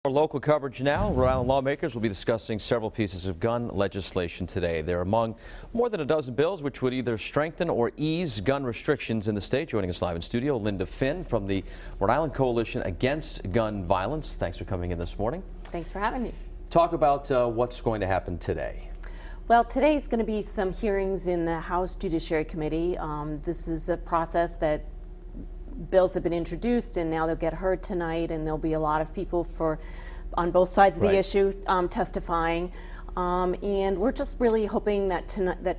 For local coverage now, Rhode Island lawmakers will be discussing several pieces of gun legislation today. They're among more than a dozen bills which would either strengthen or ease gun restrictions in the state. Joining us live in studio, Linda Finn from the Rhode Island Coalition Against Gun Violence. Thanks for coming in this morning. Thanks for having me. Talk about what's going to happen today. Well, today's going to be some hearings in the House Judiciary Committee. This is a process that bills have been introduced and now they'll get heard tonight, and there'll be a lot of people on both sides of the issue testifying. And we're just really hoping that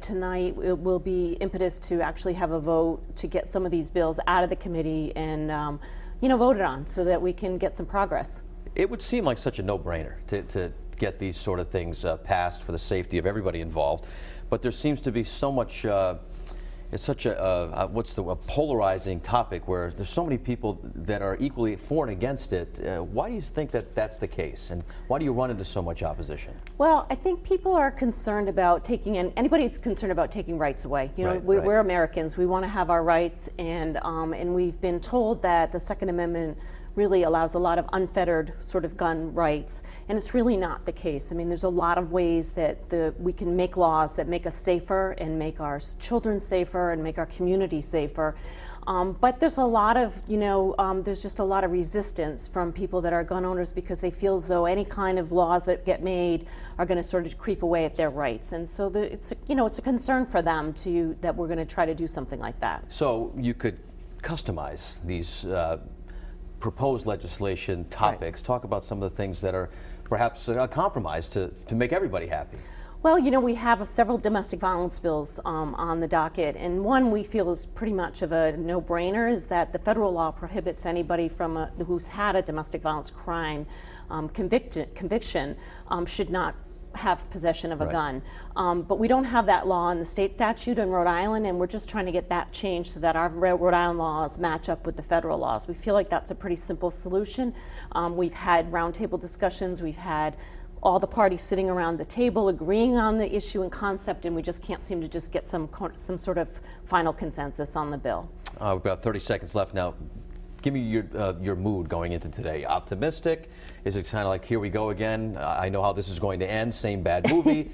tonight it will be impetus to actually have a vote to get some of these bills out of the committee and voted on so that we can get some progress. It would seem like such a no-brainer to get these sort of things passed for the safety of everybody involved, but there seems to be so much it's such a polarizing topic where there's so many people that are equally for and against it. Why do you think that that's the case, and why do you run into so much opposition? Well, I think people are concerned about anybody's concerned about taking rights away. We're Americans. We want to have our rights, and we've been told that the Second Amendment really allows a lot of unfettered sort of gun rights, and it's really not the case. I mean, there's a lot of ways that we can make laws that make us safer and make our children safer and make our community safer. But there's a lot of, there's just a lot of resistance from people that are gun owners because they feel as though any kind of laws that get made are going to sort of creep away at their rights. And so it's a concern for them that we're going to try to do something like that. So you could customize these proposed legislation topics. Right. Talk about some of the things that are perhaps a compromise to make everybody happy. Well, we have several domestic violence bills on the docket, and one we feel is pretty much of a no-brainer is that the federal law prohibits anybody who's had a domestic violence crime conviction should not have possession of a gun. But we don't have that law in the state statute in Rhode Island, and we're just trying to get that changed so that our Rhode Island laws match up with the federal laws. We feel like that's a pretty simple solution. We've had roundtable discussions, we've had all the parties sitting around the table agreeing on the issue and concept, and we just can't seem to just get some sort of final consensus on the bill. We've got 30 seconds left now. Give me your mood going into today. Optimistic? Is it kind of like, here we go again? I know how this is going to end. Same bad movie.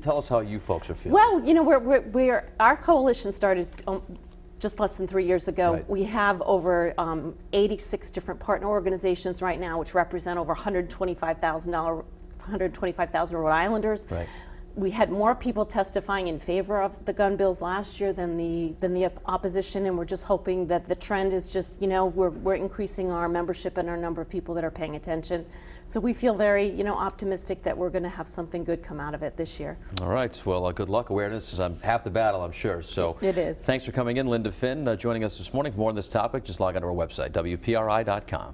Tell us how you folks are feeling. Well, our coalition started just less than 3 years ago. Right. We have over 86 different partner organizations right now, which represent over 125,000 Rhode Islanders. Right. We had more people testifying in favor of the gun bills last year than the opposition, and we're just hoping that the trend is just, we're increasing our membership and our number of people that are paying attention. So we feel very, optimistic that we're going to have something good come out of it this year. All right. Well, good luck. Awareness is half the battle, I'm sure. So it is. Thanks for coming in, Linda Finn, joining us this morning. For more on this topic, just log on to our website, WPRI.com.